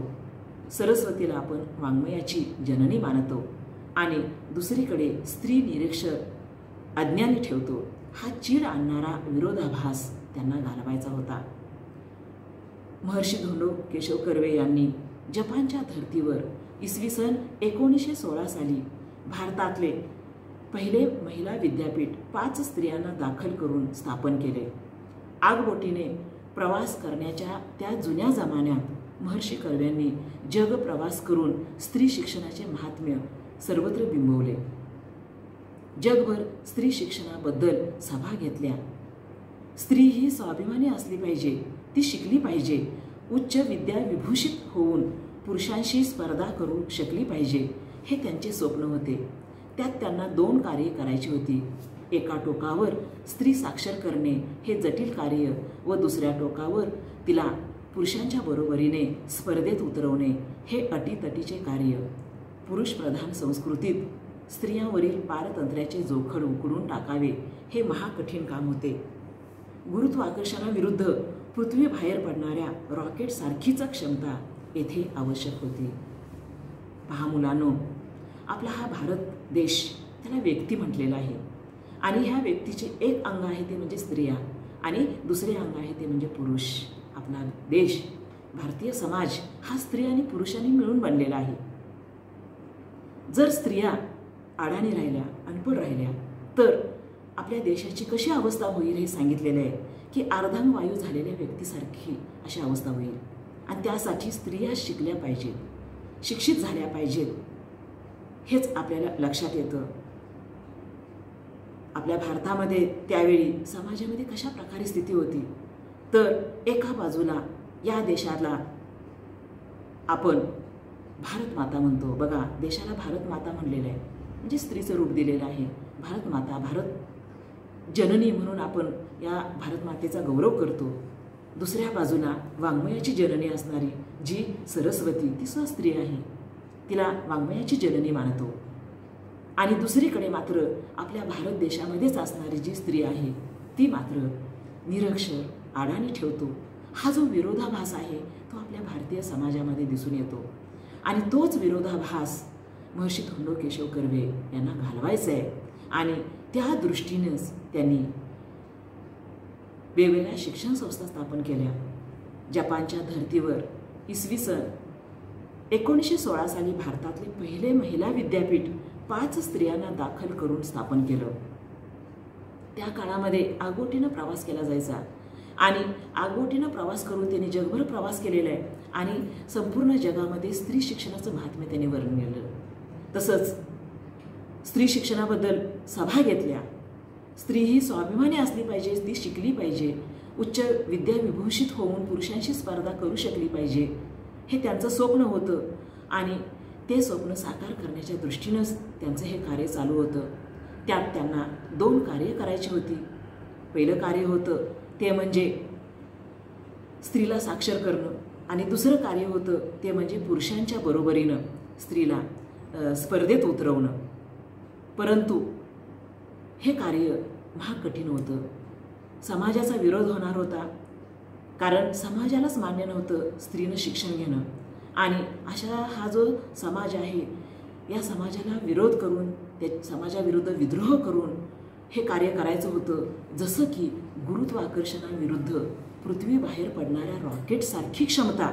सरस्वतीला आपण वाङ्मयाची जननी मानतो आणि दुसरीकडे स्त्री निरीक्षर अज्ञानी ठेवतो. हा चीड आणणारा विरोधाभास त्यांना घालवायचा होता. महर्षी धोंडो केशव कर्वे यांनी जपानच्या धर्तीवर इसवी सन 1916 साली भारतातले पहिले महिला विद्यापीठ 5 स्त्रियांना दाखल करून स्थापन केले. आगबोटीने प्रवास करण्याच्या त्या जुन्या जमान्यात महर्षी कर्व्यांनी जग प्रवास करून स्त्री शिक्षणाचे महात्म्य सर्वत्र बिंबवले. जगभर स्त्री शिक्षणाबद्दल सभा घेतल्या. स्त्री ही स्वाभिमानी असली पाहिजे, ती शिकली पाहिजे, उच्च विद्या विभूषित होऊन पुरुषांशी स्पर्धा करू शकली पाहिजे, हे त्यांचे स्वप्न होते. त्यात त्यांना 2 कार्ये करायची होती. एका टोकावर स्त्री साक्षर करणे हे जटिल कार्य व दुसऱ्या टोकावर तिला पुरुषांच्या बरोबरीने स्पर्धेत उतरवणे हे अटीतटीचे कार्य. पुरुषप्रधान संस्कृतीत स्त्रियांवरील पारतंत्र्याचे जोखड उकडून टाकावे हे महाकठीण काम होते. गुरुत्वाकर्षणाविरुद्ध पृथ्वीबाहेर पडणाऱ्या रॉकेटसारखीच क्षमता येथे आवश्यक होती. पहा मुलांनो, आपला हा भारत देश त्याला व्यक्ती म्हटलेला आहे आणि ह्या व्यक्तीचे एक अंग आहे ते म्हणजे स्त्रिया आणि दुसरे अंग आहे ते म्हणजे पुरुष. आपला देश, भारतीय समाज हा स्त्री आणि पुरुषांनी मिळून बनलेला आहे. जर स्त्रिया अडाणी राहिल्या, अनपढ राहिल्या तर आपल्या देशाची कशी अवस्था होईल हे सांगितलेलं आहे की अर्धांग वायू झालेल्या व्यक्तीसारखी अशी अवस्था होईल. आणि त्यासाठी स्त्रिया शिकल्या पाहिजेत, शिक्षित झाल्या पाहिजेत, हेच आपल्याला लक्षात येतं. आपल्या भारतामध्ये त्यावेळी समाजामध्ये कशा प्रकारे स्थिती होती तर एका बाजूला या देशाला आपण भारत माता म्हणतो. बघा, देशाला भारत माता म्हणलेलं आहे, म्हणजे स्त्रीचं रूप दिलेलं आहे. भारत माता, भारत जननी म्हणून आपण या भारत मातेचा गौरव करतो. दुसऱ्या बाजूला वाङ्मयाची जननी असणारी जी सरस्वती, ती सुद्धा स्त्री आहे, तिला वाङ्मयाची जननी मानतो. आणि दुसरीकडे मात्र आपल्या भारत देशामध्येच असणारी जी स्त्री आहे ती मात्र निरक्षर, अडाणी ठेवतो. हा जो विरोधाभास आहे तो आपल्या भारतीय समाजामध्ये दिसून येतो. आणि तोच विरोधाभास महर्षी धोंडो केशव कर्वे यांना घालवायचा आहे. आणि त्या दृष्टीनेच त्यांनी वेगवेगळ्या शिक्षण संस्था स्थापन केल्या. जपानच्या धर्तीवर इसवी सन 1916 साली भारतातले पहिले महिला विद्यापीठ 5 स्त्रियांना दाखल करून स्थापन केलं. त्या काळामध्ये आगोटीनं प्रवास केला जायचा आणि आगोटीनं प्रवास करून त्यांनी जगभर प्रवास केलेला आहे आणि संपूर्ण जगामध्ये स्त्री शिक्षणाचं महात्म्य त्यांनी वर्णन केलं. तसंच स्त्री शिक्षणाबद्दल सभा घेतल्या. स्त्री ही स्वाभिमानी असली पाहिजे, ती शिकली पाहिजे, उच्च विद्या विभूषित होऊन पुरुषांशी स्पर्धा करू शकली पाहिजे, हे त्यांचं स्वप्न होतं. आणि ते स्वप्न साकार करण्याच्या दृष्टीनंच त्यांचं हे कार्य चालू होतं. त्यात त्यांना 2 कार्य करायची होती. पहिलं कार्य होतं ते म्हणजे स्त्रीला साक्षर करणं आणि दुसरं कार्य होतं ते म्हणजे पुरुषांच्या बरोबरीनं स्त्रीला स्पर्धेत उतरवणं. परंतु हे कार्य महाकठीण होतं. समाजाचा विरोध होणार होता, कारण समाजालाच मान्य नव्हतं स्त्रीनं शिक्षण घेणं. आणि अशा हा जो समाज आहे या समाजाला विरोध करून, त्या समाजाविरुद्ध विद्रोह करून हे कार्य करायचं होतं. जसं की गुरुत्वाकर्षणाविरुद्ध पृथ्वीबाहेर पडणाऱ्या रॉकेटसारखी क्षमता,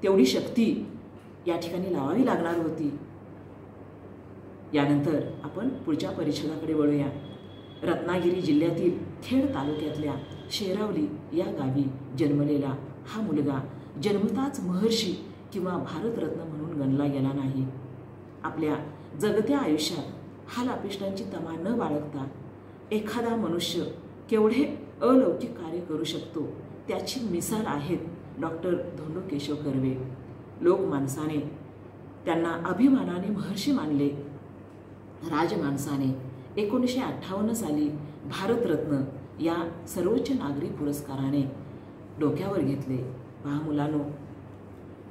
तेवढी शक्ती या ठिकाणी लावावी लागणार होती. यानंतर आपण पुढच्या परिच्छेदाकडे वळूया. रत्नागिरी जिल्ह्यातील खेड तालुक्यातल्या शेरावली या गावी जन्मलेला हा मुलगा जन्मताच महर्षी किंवा भारतरत्न म्हणून गणला गेला नाही. आपल्या जगत्या आयुष्यात हालअपेष्टांची तमा न बाळगता एखादा मनुष्य केवढे अलौकिक कार्य करू शकतो त्याची मिसाल आहेत डॉक्टर धोंडो केशव कर्वे. लोकमानसाने त्यांना अभिमानाने महर्षी मानले. राजमानसाने 1958 साली भारतरत्न या सर्वोच्च नागरी पुरस्काराने डोक्यावर घेतले. पहा मुलांनो,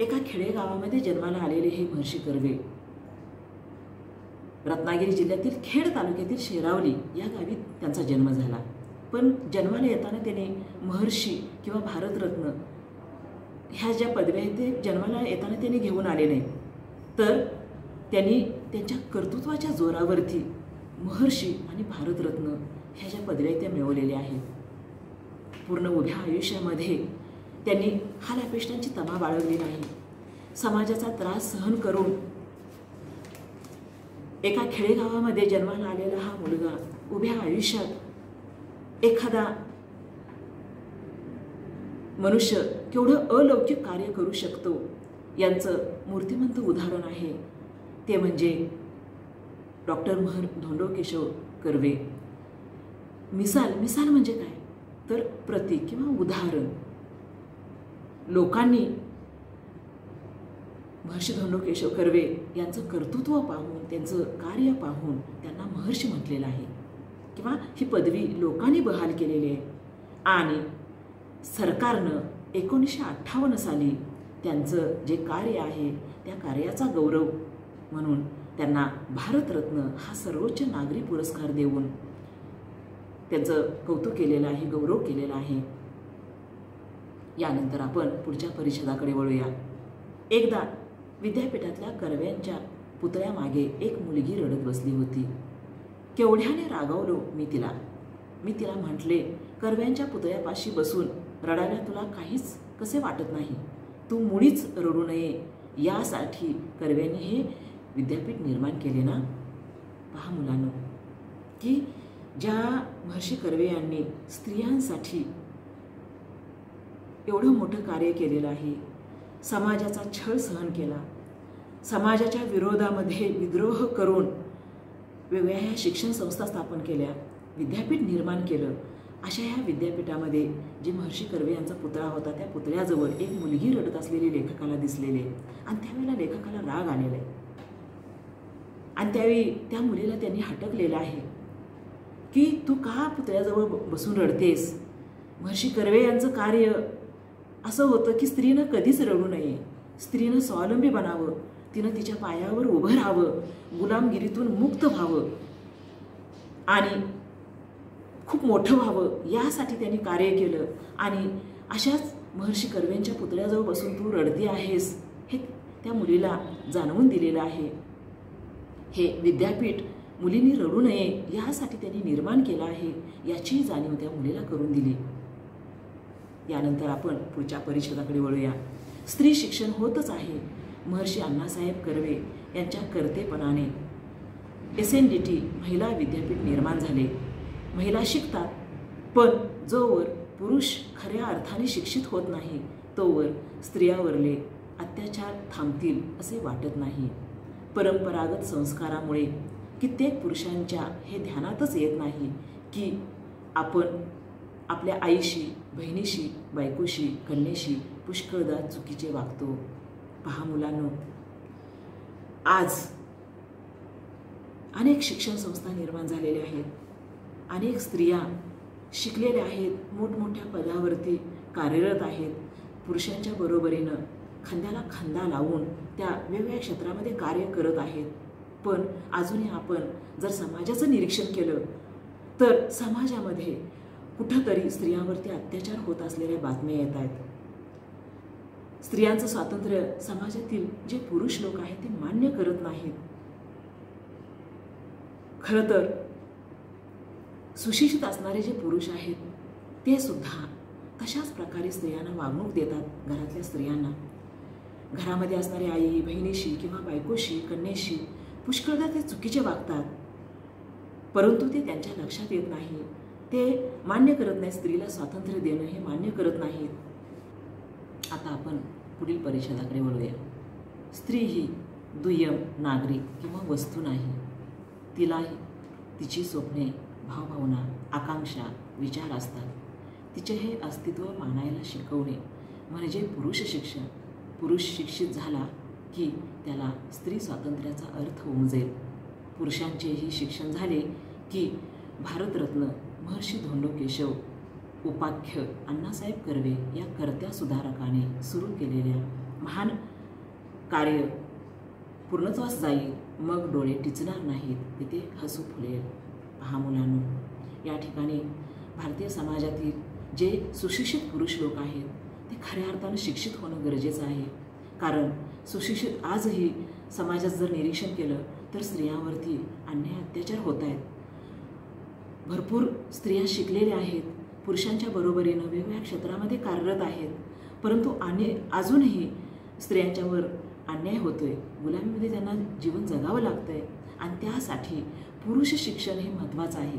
एका खेडेगावामध्ये जन्माला आलेले हे महर्षी कर्वे रत्नागिरी जिल्ह्यातील खेड तालुक्यातील शेरावली या गावी त्यांचा जन्म झाला. पण जन्माला येताना त्याने महर्षी किंवा भारतरत्न ह्या ज्या पदव्या आहेत ते जन्माला येताना त्याने घेऊन आले नाहीत, तर त्यांनी त्यांच्या कर्तृत्वाच्या जोरावरती महर्षी आणि भारतरत्न ह्या ज्या पदव्या त्या मिळवलेल्या आहेत. पूर्ण उभ्या आयुष्यामध्ये त्यांनी हालअपेष्टांची तमा बाळगली नाही. समाजाचा त्रास सहन करून एका खेडेगावामध्ये जन्माला आलेला हा मुलगा उभ्या आयुष्यात एखादा मनुष्य केवढं अलौकिक कार्य करू शकतो यांचं मूर्तिमंत उदाहरण आहे ते म्हणजे डॉक्टर धोंडो केशव कर्वे. मिसाल म्हणजे काय तर प्रतीक किंवा उदाहरण. लोकांनी महर्षी धोंडो केशव कर्वे यांचं कर्तृत्व पाहून, त्यांचं कार्य पाहून त्यांना महर्षी म्हटलेलं आहे किंवा ही पदवी लोकांनी बहाल केलेली आहे. आणि सरकारनं 1958 साली त्यांचं जे कार्य आहे त्या कार्याचा गौरव म्हणून त्यांना भारतरत्न हा सर्वोच्च नागरी पुरस्कार देऊन त्यांचं कौतुक केलेलं आहे, गौरव केलेला आहे. यानंतर आपण पुढच्या परिच्छेदाकडे वळूया. एकदा विद्यापीठातल्या कर्व्यांच्या पुतळ्यामागे एक मुलगी रडत बसली होती. केवढ्याने रागावलो मी तिला म्हटले, कर्व्यांच्या पुतळ्यापाशी बसून रडायला तुला काहीच कसे वाटत नाही. तू मुळीच रडू नये यासाठी कर्व्यांनी हे विद्यापीठ निर्माण केले ना. पहा मुलांनो, की ज्या महर्षी कर्वे यांनी स्त्रियांसाठी एवढं मोठं कार्य केलेलं आहे, समाजाचा छळ सहन केला, समाजाच्या विरोधामध्ये विद्रोह करून वेगवेगळ्या शिक्षण संस्था स्थापन केल्या, विद्यापीठ निर्माण केलं अशा ह्या विद्यापीठामध्ये जे महर्षी कर्वे यांचा पुतळा होता त्या पुतळ्याजवळ एक मुलगी रडत असलेली लेखकाला दिसलेली आहे आणि त्यावेळेला लेखकाला राग आलेला आहे आणि त्यावेळी त्या मुलीला त्यांनी हटकलेलं आहे की तू का पुतळ्याजवळ बसून रडतेस. महर्षी कर्वे यांचं कार्य असं होतं की स्त्रीनं कधीच रडू नये, स्त्रीनं स्वावलंबी बनावं, तिनं तिच्या पायावर उभं राहावं, गुलामगिरीतून मुक्त व्हावं आणि खूप मोठं व्हावं यासाठी त्यांनी कार्य केलं. आणि अशाच महर्षी कर्वेंच्या पुतळ्याजवळ बसून तू रडती आहेस हे त्या मुलीला जाणवून दिलेलं आहे. हे विद्यापीठ मुलींनी रडू नये यासाठी त्यांनी निर्माण केलं आहे याची जाणीव त्या मुलीला करून दिली. यानंतर आपण पुढच्या परिषदाकडे वळूया. स्त्री शिक्षण होतच आहे. महर्षी अण्णासाहेब कर्वे यांच्या कर्तेपणाने SNDT महिला विद्यापीठ निर्माण झाले. महिला शिकतात, पण जोवर पुरुष खऱ्या अर्थाने शिक्षित होत नाही तोवर स्त्रियावरले अत्याचार थांबतील असे वाटत नाही. परंपरागत संस्कारामुळे कित्येक पुरुषांच्या हे ध्यानातच येत नाही की आपण आपल्या आईशी, बहिणीशी, बायकोशी, कन्येशी पुष्कळदा चुकीचे वागतो. पहा मुलांनो, आज अनेक शिक्षण संस्था निर्माण झालेल्या आहेत. अनेक स्त्रिया शिकलेल्या आहेत, मोठमोठ्या पदावरती कार्यरत आहेत. पुरुषांच्या बरोबरीनं खांद्याला खांदा लावून त्या वेगवेगळ्या क्षेत्रामध्ये कार्य करत आहेत. पण अजूनही आपण जर समाजाचं निरीक्षण केलं तर समाजामध्ये कुठंतरी स्त्रियांवरती अत्याचार होत असलेल्या बातम्या येत आहेत. स्त्रियांचं स्वातंत्र्य समाजातील जे पुरुष लोक आहेत ते मान्य करत नाहीत. खरं तर सुशिक्षित असणारे जे पुरुष आहेत ते सुद्धा तशाच प्रकारे स्त्रियांना वागणूक देतात. घरातल्या स्त्रियांना, घरामध्ये असणारी आई, बहिणीशी किंवा बायकोशी, कन्येशी पुष्कळदा ते चुकीचे वागतात, परंतु ते त्यांच्या लक्षात येत नाही. ते मान्य करत नाही. स्त्रीला स्वातंत्र्य देणं हे मान्य करत नाहीत. आता आपण पुढील परिषदाकडे वळूया. स्त्री ही दुय्यम नागरिक किंवा वस्तू नाही. तिलाही तिची स्वप्ने, भावभावना, आकांक्षा, विचार असतात. तिचे हे अस्तित्व मानायला शिकवणे म्हणजे पुरुष शिक्षण. पुरुष शिक्षित झाला की त्याला स्त्री स्वातंत्र्याचा अर्थ उमजेल. पुरुषांचेही शिक्षण झाले की भारतरत्न महर्षी धोंडो केशव उपाख्य अण्णासाहेब कर्वे या कर्त्या सुधारकाने सुरू केलेल्या महान कार्य पूर्णत्वास जाईल. मग डोळे टिचणार नाहीत, तिथे हसू फुलेल. पहा मुलांनो, या ठिकाणी भारतीय समाजातील जे सुशिक्षित पुरुष लोक आहेत ते खऱ्या अर्थानं शिक्षित होणं गरजेचं आहे. कारण सुशिक्षित आजही समाजात जर निरीक्षण केलं तर स्त्रियांवरती अन्याय अत्याचार होत आहेत. भरपूर स्त्रिया शिकलेल्या आहेत, पुरुषांच्या बरोबरीनं वेगवेगळ्या क्षेत्रामध्ये कार्यरत आहेत, परंतु अजूनही स्त्रियांच्यावर अन्याय होतोय. गुलामीमध्ये त्यांना जीवन जगावं लागतंय आणि त्यासाठी पुरुष शिक्षण हे महत्त्वाचं आहे.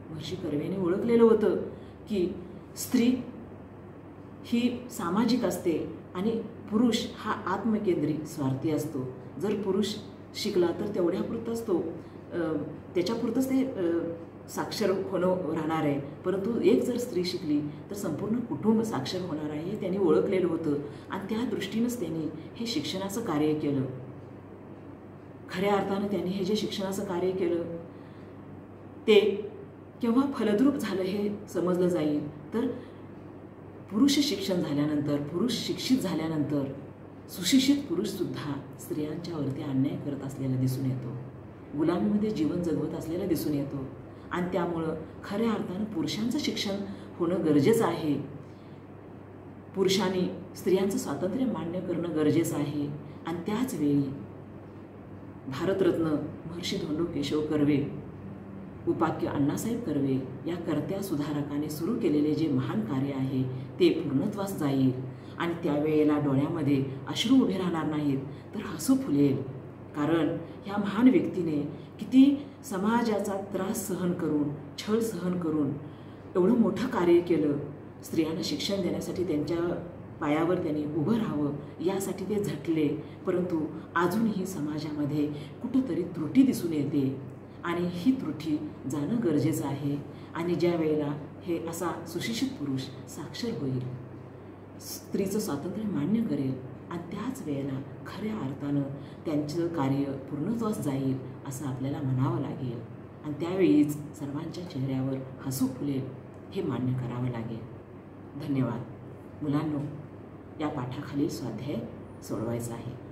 महर्षी कर्वेने ओळखलेलं होतं की स्त्री ही सामाजिक असते आणि पुरुष हा आत्मकेंद्रित स्वार्थी असतो. जर पुरुष शिकला तर तेवढ्यापुरतंच तो त्याच्यापुरतंच ते साक्षर होणं राहणार आहे, परंतु एक जर स्त्री शिकली तर संपूर्ण कुटुंब साक्षर होणार आहे हे त्यांनी ओळखलेलं होतं आणि त्या दृष्टीनंच त्यांनी हे शिक्षणाचं कार्य केलं. खऱ्या अर्थानं त्यांनी हे जे शिक्षणाचं कार्य केलं ते केव्हा फलद्रूप झालं हे समजलं जाईल तर पुरुष शिक्षण झाल्यानंतर, पुरुष शिक्षित झाल्यानंतर सुशिक्षित पुरुषसुद्धा स्त्रियांच्यावरती अन्याय करत असलेला दिसून येतो, गुलामीमध्ये जीवन जगवत असलेला दिसून येतो आणि त्यामुळं खऱ्या अर्थानं पुरुषांचं शिक्षण होणं गरजेचं आहे. पुरुषांनी स्त्रियांचं स्वातंत्र्य मान्य करणं गरजेचं आहे आणि त्याच वेळी भारतरत्न महर्षी धोंडो केशव कर्वे उपाख्य अण्णासाहेब कर्वे या कर्त्या सुधारकाने सुरू केलेले जे महान कार्य आहे ते पूर्णत्वास जाईल आणि त्यावेळेला डोळ्यामध्ये अश्रू उभे राहणार नाहीत तर हसू फुलेल. कारण ह्या महान व्यक्तीने किती समाजाचा त्रास सहन करून, छळ सहन करून एवढं मोठं कार्य केलं. स्त्रियांना शिक्षण देण्यासाठी त्यांच्या पायावर त्यांनी उभं राहावं यासाठी ते झटले, परंतु अजूनही समाजामध्ये कुठंतरी त्रुटी दिसून येते आणि ही त्रुटी जाणं गरजेचं आहे. आणि ज्या वेळेला हे असा सुशिक्षित पुरुष साक्षर होईल, स्त्रीचं स्वातंत्र्य मान्य करेल आणि त्याच वेळेला खऱ्या अर्थानं त्यांचं कार्य पूर्णत्वास जाईल असं आपल्याला म्हणावं लागेल आणि त्यावेळीच सर्वांच्या चेहऱ्यावर हसू फुलेल हे मान्य करावं लागेल. धन्यवाद. मुलांनो, या पाठाखालील स्वाध्याय सोडवायचा आहे.